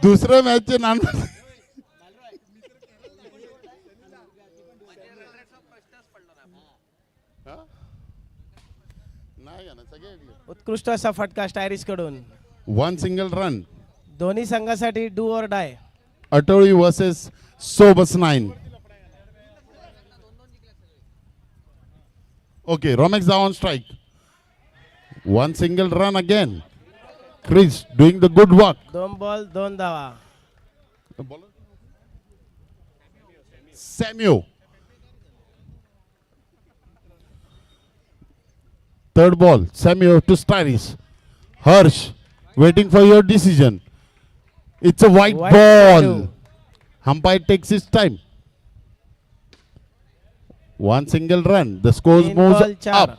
दुसऱ्या मॅचचे नान उत्कृष्ट असा फटका स्टायरिस कडून. 1 सिंगल रन. दोन्ही संघासाठी do or die. Atoli versus सोबस 9. Okay, Romex on strike. 1 single run again. Chris doing the good work. 2 ball 2 धावा. Samuel. Third ball, Samuel to Styris. Harsh waiting for your decision. It's a white ball. Umpire takes his time. 1 single run. The score moves up.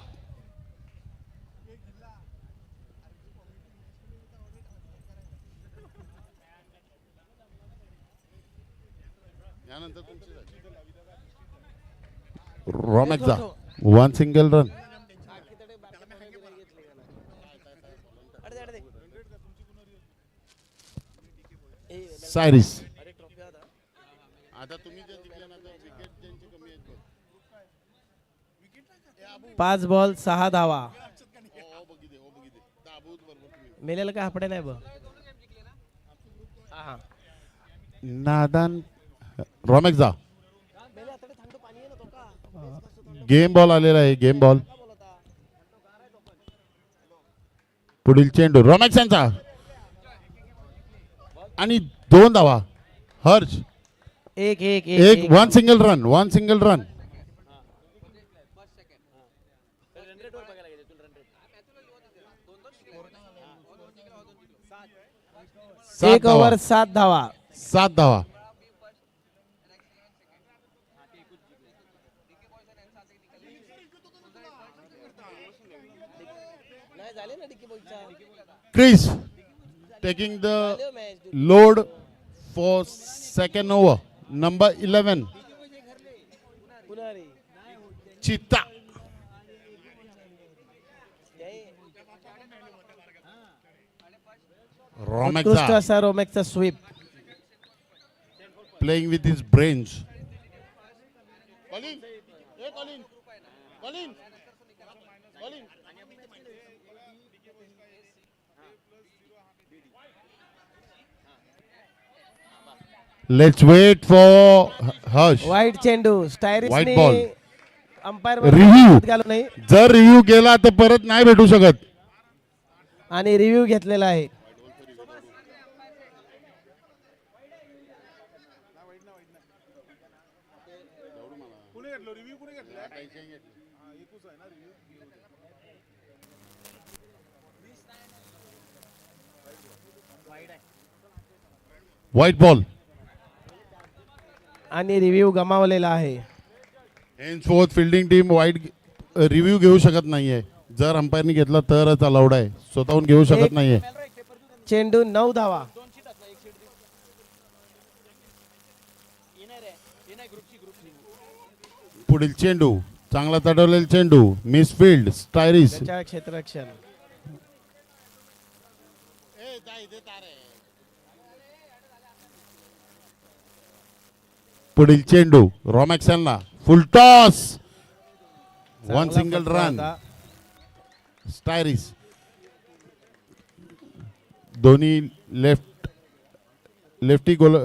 Romex 1 single run. Cyrus. 5 ball 6 धावा. मेलेला काय आपडे नाही बघ. नादान Romex game ball आलेला आहे. Game ball. पुढील चेंडू Romex यांचा आणि 2 धावा. Harsh 1 single run. 1 single run. 1 over 7 धावा. 7 धावा. Chris taking the load for second over. Number 11. Chitta. Romex sweep. Playing with his brains. Colin. Hey Colin. Colin. Colin. Let's wait for Harsh. वाईट चेंडू. स्टायरिस White ball. Umpire Review. घालू नाही जर review गेला तर परत नाही भेटू शकत. आणि रिव्ह्यू घेतलेला आहे. White ball. आणि रिव्ह्यू गमावलेला आहे. हेन्सफोर्थ फिल्डिंग टीम वाईट रिव्ह्यू घेऊ शकत नाहीये. जर अंपायरनी घेतला तरच अलाउड आहे. स्वतःहून घेऊ शकत नाहीये. चेंडू 9 धावा. पुढील चेंडू चांगला तडवलेला चेंडू. Miss field. स्टायरिस. क्षेत्ररक्षण. पुढील चेंडू Romex यांना full toss. 1 single run. Styris. दोन्ही लेफ्टी गोल.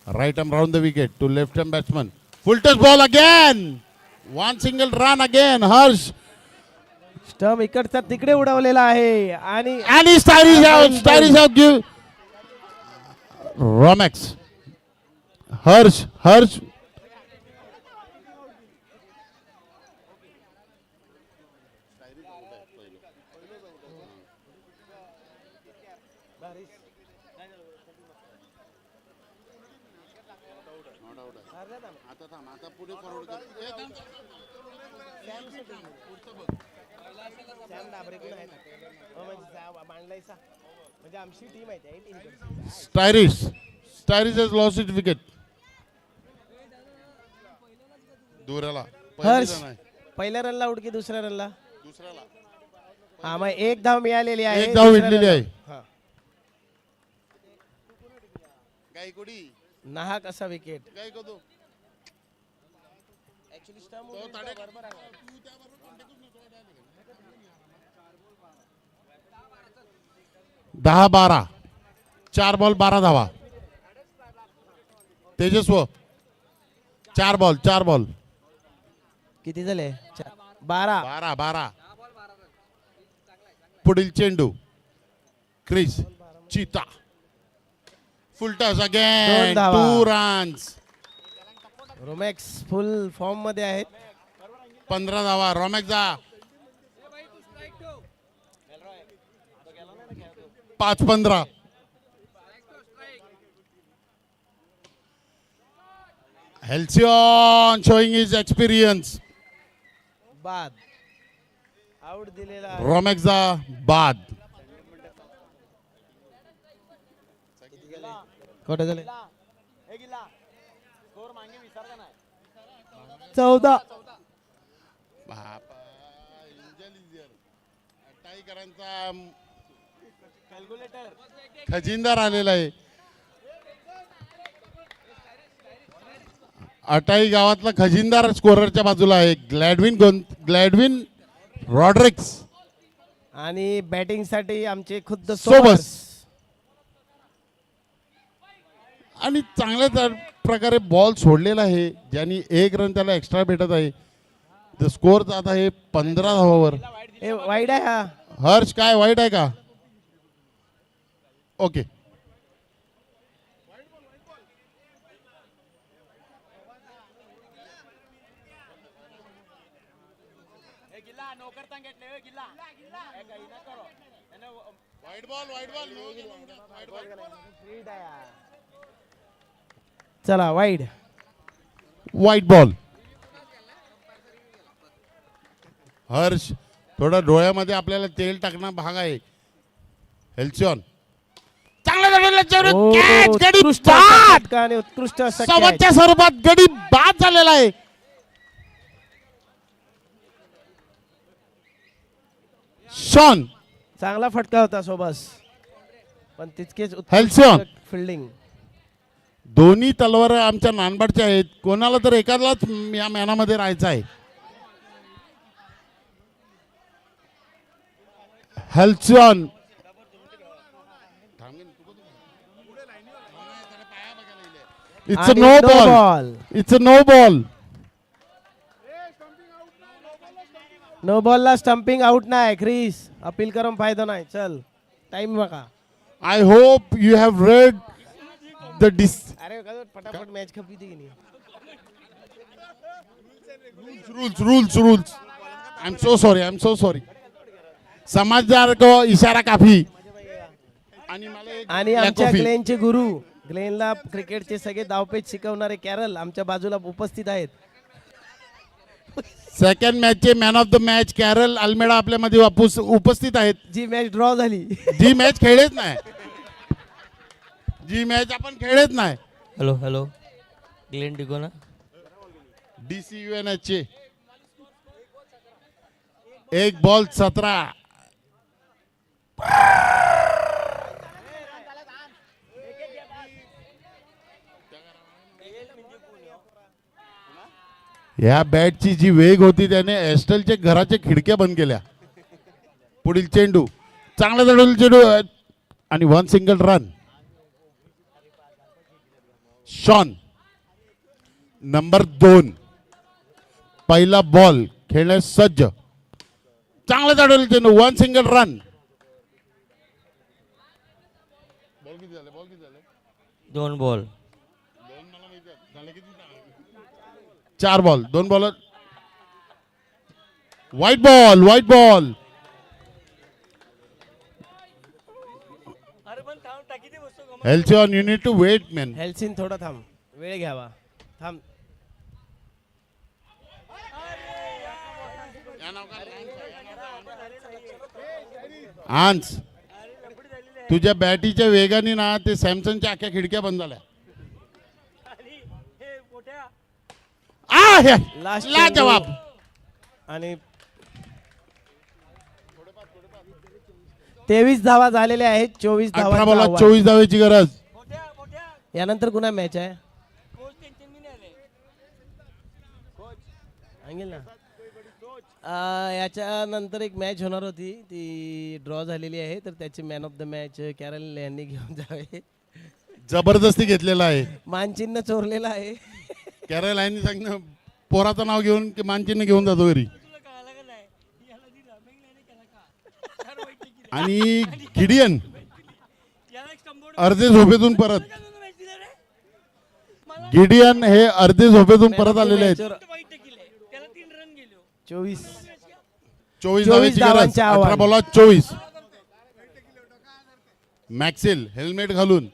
right arm round the wicket to left arm batsman. Full toss ball again. 1 single run again. Harsh. Stump इकडचा तिकडे उडवलेला आहे. आणि Styris out give Romex. Harsh. Styris स्टायरिस has lost its wicket. दुसऱ्याला हर्ष पहिल्याला नाही. पहिल्या रनला out की दुसऱ्या रनला? दुसऱ्याला हा मग एक धाव मिळालेली आहे. एक धाव दुसऱ्या भेटलेली आहे. रनला. हा. गायकोडी नाहक असा विकेट. गायकोदो 10-12 4 बॉल 12 धावा. तेजस्व 4 बॉल किती झाले? 12. 12 पुढील चेंडू क्रिस चीता फुल टच अगेन दोन धावा. 2 रन्स. रोमॅक्स फुल फॉर्म मध्ये आहेत. 15 धावा. रोमॅक्सचा 5-15. Halcyon showing his experience. बाद आउट दिलेला आहे. रोमॅक्सचा बाद. कुठे झाले? 14. खजिनदार आलेला आहे. अटाई गावातला खजिनदार स्कोररच्या बाजूला आहे. ग्लॅडविन रॉड्रिक्स आणि बॅटिंग साठी आमचे खुद्द सोबस. आणि चांगल्या प्रकारे बॉल सोडलेला आहे ज्यांनी 1 रन त्याला एक्स्ट्रा भेटत आहे. द स्कोर जात आहे 15 धावावर. ए वाईड आहे हा. हर्ष काय वाईट आहे का? ओके चला वाईड. White ball. हर्ष थोडं डोळ्यामध्ये आपल्याला तेल टाकणं भाग आहे. हेल्सिओन चांगला उत्कृष्ट असा फटका आणि उत्कृष्ट असा catch. सवच्या स्वरूपात गडी बाद झालेला आहे. शॉन चांगला फटका होता सोबस पण तितकेच हेल्सिओन. फिल्डिंग. दोन्ही तलवार आमच्या नानबाडच्या आहेत. कोणाला तर एखाद्यालाच या मॅनामध्ये राहायचं आहे. हेल्सिओन इट्स आणि no no ball. ball. It's no ball. No बॉलला स्टंपिंग आउट नाही. ख्रिस अपील करून फायदा नाही. चल टाइम बघा. I hope you have read the अरे पटापट मॅच खपी थी की नाही. rules. I'm so sorry. समझदार को इशारा काफी. आणि मला एक आणि black आमच्या coffee. ग्लेनचे गुरु ग्लेनला क्रिकेटचे सगळे दावपेच शिकवणारे कॅरल आमच्या बाजूला उपस्थित आहेत. सेकंड मॅचचे man of the match Carol Almeida आपल्यामध्ये उपस्थित आहेत. जी मॅच ड्रॉ झाली. जी मॅच खेळत नाही. जी मॅच आपण खेळत नाही. Hello Glenn डिगोना. DCUNH चे 1 बॉल 17. या बॅटची जी वेग होती त्याने एस्टलच्या घराच्या खिडक्या बंद केल्या. पुढील चेंडू चांगला चढवलेला चेंडू आणि 1 सिंगल रन. शॉन नंबर 2 पहिला बॉल खेळण्यास सज्ज. चांगला चढवलेला चेंडू 1 single run. 2 ball. 4 ball 2 ball. White ball. Halcyon you need to wait man. Halcyon थोडा थांब. वेळ घ्यावा. थांब. आन्स तुझ्या बॅटीच्या वेगाने ना ते सॅमसंगच्या अख्ख्या खिडक्या बंद झाल्या. लास्ट लाजवाब. आणि 23 धावा झालेल्या आहेत. 24 18 धावा बॉलात 24 धावेची गरज. यानंतर पुन्हा मॅच आहे. सांगेल ना. याच्यानंतर एक मॅच होणार होती, ती ड्रॉ झालेली आहे, तर त्याची man of the match Carol यांनी घेऊन जावे. जबरदस्ती घेतलेला आहे. मानचिन्ह चोरलेला आहे. कॅरल यांनी सांगितलं पोराचं नाव घेऊन की मानचिन्ह घेऊन जातो घरी. आणि गिडियन अर्धे झोपेतून परत. गिडियन हे अर्धे झोपेतून परत आलेले आहेत. 24 धावेची गरज. धावांचे आव्हान. 18 बॉलात 24. मॅक्सेल हेल्मेट घालून.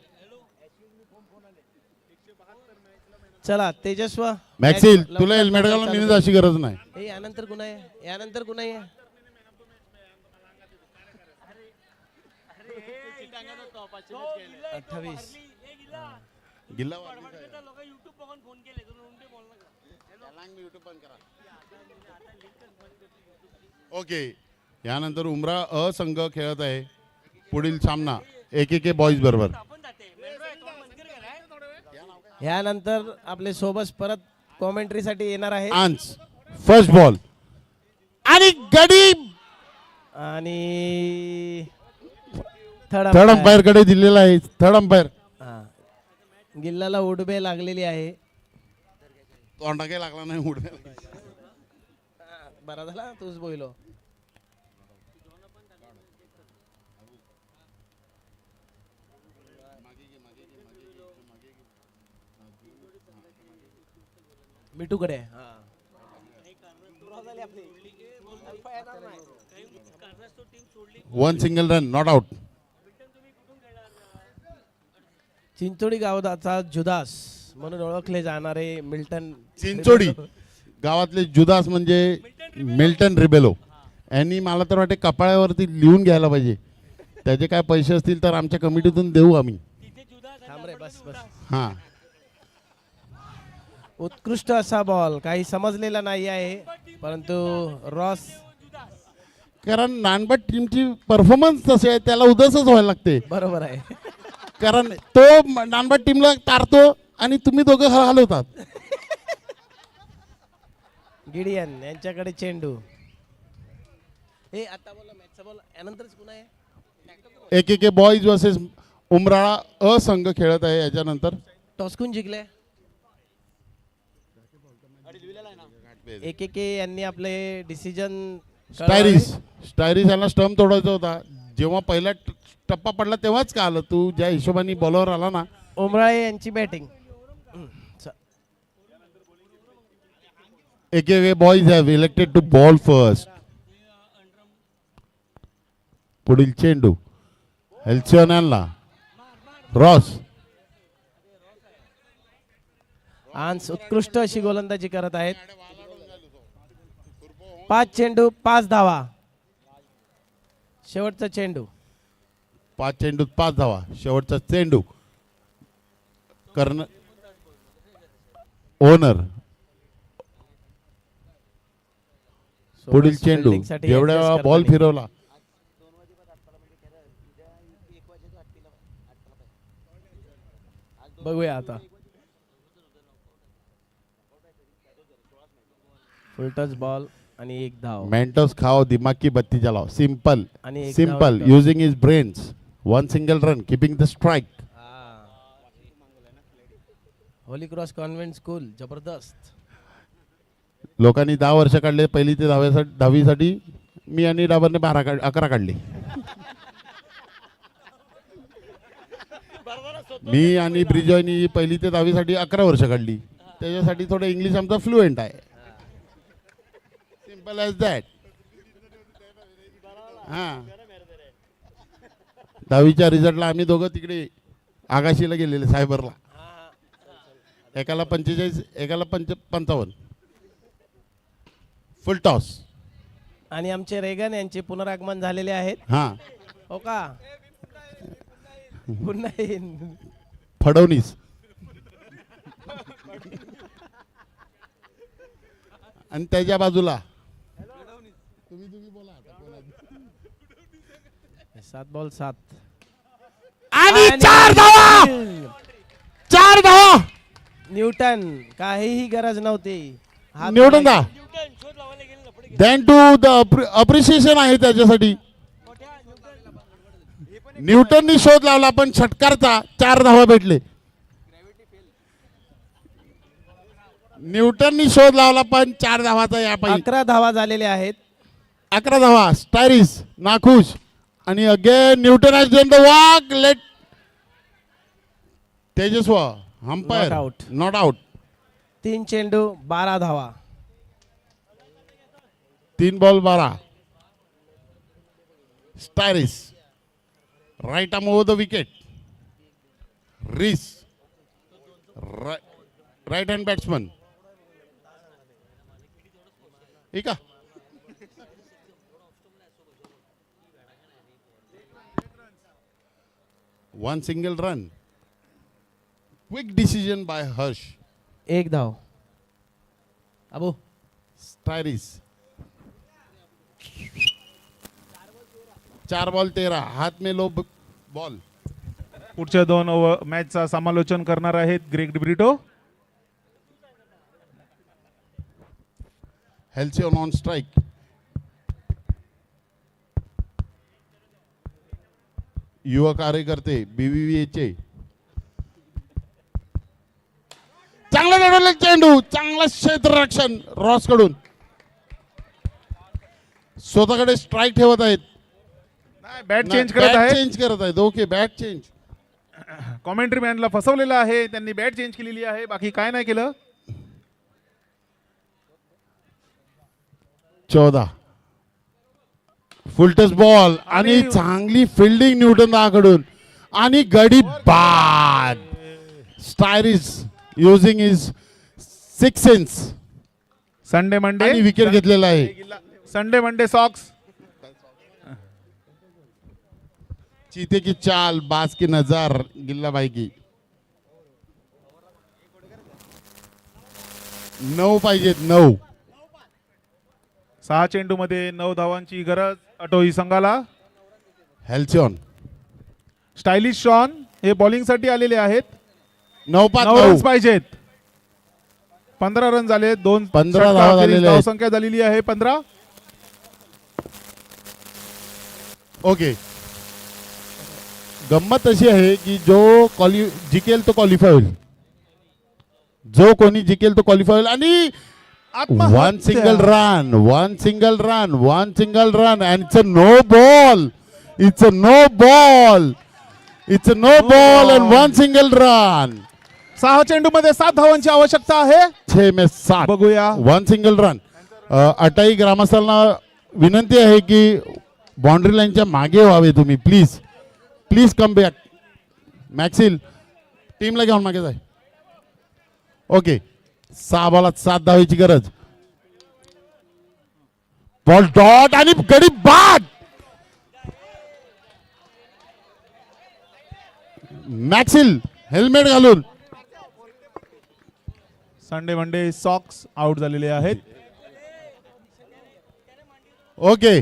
चला तेजस्व. मॅक्सिल लवकर तुला हेल्मेट घालून चालू नेण्याची अशी गरज नाही. हे यानंतर कुणा आहे, यानंतर कुणा आहे. 28. गिल्ला ओके. यानंतर उमरा अ संघ खेळत आहे पुढील सामना AKK बॉईज बरोबर. यानंतर आपले सोबत परत कॉमेंट्री साठी येणार आहे. आन्स फर्स्ट बॉल आणि गडी आणि थर्ड अंपायर कडे दिलेला आहे. थर्ड अंपायर गिल्लाला उडबे लागलेली आहे. तोंडा काही लागला नाही उडबे. बरा झाला तूच बोललो. मिठूकडे. One single run not out. Chinchodi गावाचा जुदास म्हणून ओळखले जाणारे मिल्टन. चिंचोडी गावातले जुदास म्हणजे मिल्टन रिबेलो. यांनी मला तर वाटते कपाळावरती लिहून घ्यायला पाहिजे. त्याचे काय पैसे असतील तर आमच्या कमिटीतून देऊ आम्ही. थांब रे, बस बस. हा उत्कृष्ट असा बॉल. काही समजलेला नाही आहे, परंतु रॉस. कारण नानबट टीमची परफॉर्मन्स तसे आहे, त्याला उदासच व्हायला लागते. बरोबर आहे. कारण तो नानबट टीमला तारतो आणि तुम्ही दोघं हलवतात. गिडियन यांच्याकडे चेंडू. हे आता बोला मॅचचा बॉल. यानंतरच पुन्हा आहे. AKK बॉईज वर्सेस उमराळा अ संघ खेळत आहे. याच्यानंतर टॉस्कून जिंकले. AKK यांनी आपले डिसिजन. स्टायरिस यांना स्टंप तोडायचा होता. जेव्हा पहिला टप्पा पडला तेव्हाच का आलं. तू ज्या हिशोबाने बॉलवर आला ना. उमराळे यांची batting. AKK boys have elected to ball first. पुढील चेंडू हेल्सिओन यांना. रॉस. आन्स उत्कृष्ट अशी गोलंदाजी करत आहेत. 5 चेंडू 5 धावा. शेवटचा चेंडू. 5 चेंडूत 5 धावा. शेवटचा चेंडू कर्ण ओनर. पुढील चेंडू फिल्डिंगसाठी जेवढ्या adjust करता बॉल आली. फिरवला. बघूया आता. फुल टच बॉल आणि एक धाव. मेंटोस खाओ दिमाग की बत्ती जलाओ. सिंपल आणि एक सिंपल धाव. Using his brains. One single run keeping the strike. Holy cross convent school जबरदस्त. लोकांनी 10 वर्ष काढले पहिली ते 10वीसाठी. मी आणि डाबरने 11 काढले. मी आणि ब्रिजॉयनी पहिली ते 10वीसाठी 11 वर्ष काढली. त्याच्यासाठी थोडं इंग्लिश आमचा फ्लुएंट आहे. Simple as that. हां 10वीच्या रिझल्टला आम्ही दोघं तिकडे आगाशीला गेलेले सायबरला. एकाला 45 एकाला 55. फुल टॉस. आणि आमचे रेगन यांचे पुनरागमन झालेले आहेत. हां हो का. पुन्हा येईन. फडवणीस. आणि त्याच्या बाजूला 7 बॉल 7 आणि 4 धावा 4 धावा न्यूटन काहीही गरज नव्हती. हात निवडून जा. देन टू द अप्रिशिएशन आहे त्याच्यासाठी. न्यूटननी शोध लावला पण षटकारचा 4 धावा भेटले. न्यूटननी शोध लावला पण 4 धावाचा या पाहिजे. 11 धावा झालेल्या आहेत. 11 धावा. स्टायरिस नाखुश आणि again Newton has done the walk. Let तेजस्व umpire Not out. Not out. 3 चेंडू 12 धावा. 3 ball 12. Styris right arm over the wicket. रिस राईट हँड बॅट्समन. ठीक आहे. One single run. Quick decision by Harsh. 1 धाव. अबू स्टायरिस 4 बॉल 13. हात में लो बॉल. पुढच्या 2 ओव्हर मॅचचा समालोचन करणार आहेत Greg Brito. Halcyon on strike. युवा कार्यकर्ते बीबीव्हीचे. चांगला लढवलेला चेंडू. चांगला क्षेत्ररक्षण रॉस कडून. स्वतःकडे स्ट्राइक ठेवत आहेत. बॅट चेंज करत बॅट आहेत. चेंज करत आहेत. Okay bat change. कॉमेंट्री मॅनला फसवलेलं आहे. त्यांनी बॅट चेंज केलेली आहे. बाकी काय नाही केलं. 14 फुलटस बॉल आणि चांगली फिल्डिंग न्यूटन दाकडून आणि गडी बाद. स्टायरिस युजिंग इज 6 सेन्स संडे मंडे आणि विकेट घेतलेला आहे. Sunday Monday socks. चीते की चाल बाज की नजर गिल्लाबाई की. 9 पाहिजेत 9. 6 चेंडू मध्ये 9 धावांची गरज अटोई संघाला. हेल्सिओन स्टायलिश शॉन हे बॉलिंग साठी आलेले आहेत. 9 पाच 9 रन्स 9. पाहिजेत. 15 रन झाले. 2 15 धावा झालेल्या आहेत. संख्या झालेली आहे 15. ओके. गंमत अशी आहे की जो जिंकेल तो क्वालिफाय होईल. जो कोणी जिंकेल तो क्वालिफाय होईल. आणि one single run. One single run. One single run and it's a no ball. It's a no ball. It's a no ball and one single run. 6 चेंडू मध्ये 7 धावांची आवश्यकता आहे. 6 में 7. बघूया. One single run. अटाई ग्रामस्थांना विनंती आहे की बाउंड्री लाईनच्या मागे व्हावे तुम्ही. Please please come back. मॅक्सिल टीमला घेऊन मागे जाय. ओके 6 बॉलात 7 धावांची गरज. बॉल डॉट आणि गडी बाद. मॅक्सिल हेल्मेट घालून. संडे मंडे सॉक्स आउट झालेले आहेत. ओके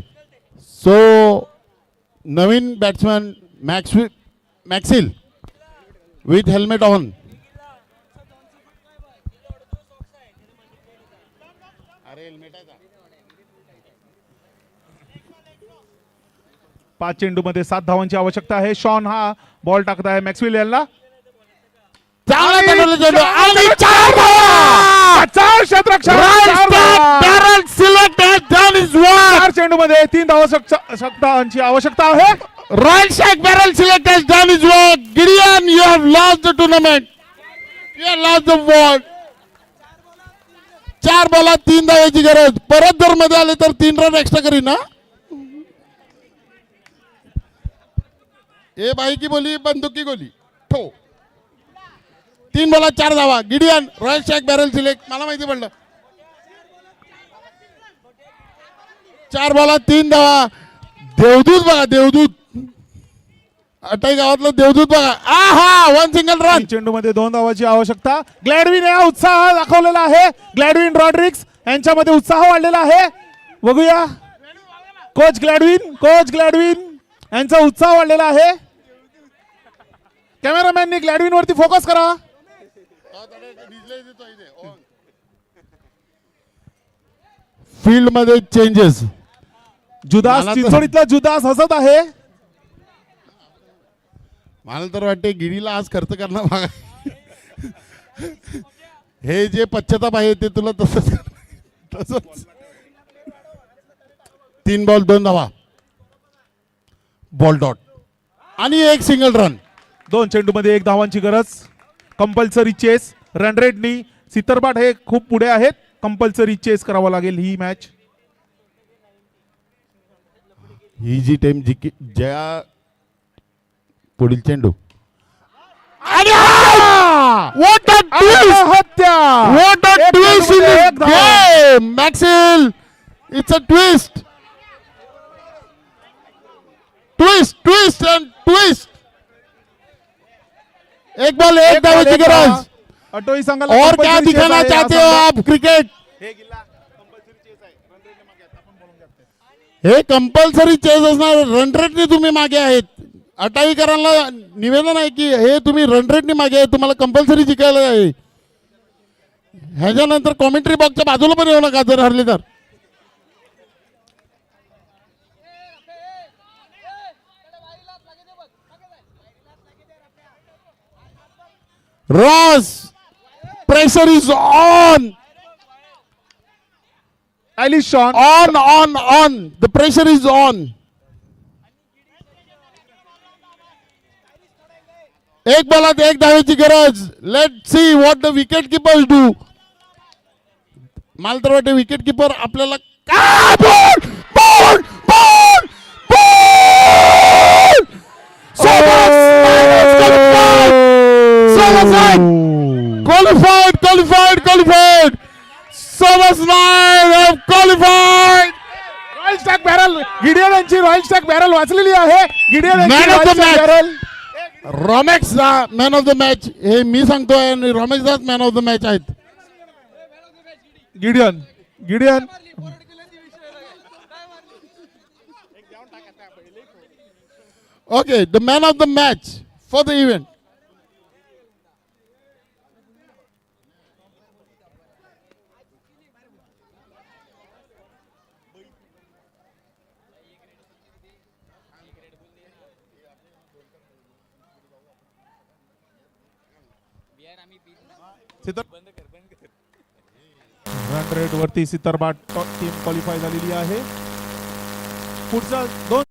सो नवीन बॅट्समॅन मॅक्सिल विथ हेल्मेट ऑन. 5 चेंडू मध्ये 7 धावांची आवश्यकता आहे. शॉन हा बॉल टाकत आहे मॅक्सवेल यांना. चांगला बनवलं चेंडू आणि 4 धावा. 4 क्षेत्ररक्षण. 4 चेंडू मध्ये 3 धावांची आवश्यकता आहे. रॉयल शेख बॅरल सिलेक्ट has done his work. Gideon, you have lost the tournament. You have lost the world. 4 बॉलात 3 धावांची गरज. परत जर मध्ये आले तर 3 रन एक्स्ट्रा करीन ना. ए बाई की बोली बंदूक की गोली ठो. 3 बॉलात 4 धावा. गिडियन रॉयल शेख बॅरल सिलेक्ट. मला माहिती पडलं. 4 बॉलात 3 धावा. देवदूत बघा देवदूत. अटाई गावातलं देवदूत बघा. आहा वन सिंगल रन. चेंडू मध्ये 2 धावांची आवश्यकता. ग्लॅडविन या उत्साह दाखवलेला आहे. ग्लॅडविन रॉड्रिक्स यांच्यामध्ये उत्साह वाढलेला आहे. बघूया कोच ग्लॅडविन यांचा उत्साह वाढलेला आहे. कॅमेरामॅननी ग्लॅडविन वरती फोकस करा. फील्ड मध्ये चेंजेस. जुदास मला तर- चिंचोडीतला जुदास हसत आहे. मला तर वाटते गिरीला आज खर्च करणं भाग आहे. हे जे पश्चाताप आहे ते तुला तसंच 3 बॉल 2 धावा. बॉल डॉट आणि 1 सिंगल रन. 2 चेंडूमध्ये 1 धावांची गरज. Compulsory chess. रन रेटनी सितरबाट हे खूप पुढे आहेत. कंपल्सरी चेस करावं लागेल ही मॅच. ही जी टीम ज्या पुढील चेंडू. What a twist! हत्या. What a एक twist in चेंडूमध्ये this एक धाव. game, Maxwell! It's a twist. Twist and twist. एक बॉल एक एक बॉल, धावेची एक गरज. धाव. अटोई संघाला और compulsory क्या chase दिखाना आहे. चाहते हा हो संघ. आप क्रिकेट? हे कंपल्सरी चेस असणार. रन रेटने तुम्ही मागे आहेत. अटाईकरांना निवेदन आहे की हे तुम्ही रन रेटने मागे आहे. तुम्हाला कंपल्सरी जिंकायला आहे. ह्याच्यानंतर कॉमेंट्री बॉक्सच्या बाजूला पण येऊ नका जर हरले तर. Ross pressure is on. Alice Shawn. On. The pressure is on. एक बॉलात 1 धावेची गरज. Let see what the wicket keepers do. मला तर वाटते विकेट कीपर आपल्याला qualified. Qualified. Royal stag barrel. Gideon यांची रॉयल स्टॅक बॅरल वाचलेली आहे. गिडियन यांची Man of royal the stag match. Barrel. Romex man of the match हे मी सांगतोय आणि Romex man of the match आहेत. Gideon Okay, the man of the match for the event. Run rate वरती सितरबाट टीम क्वालिफाय झालेली आहे. पुढचा 2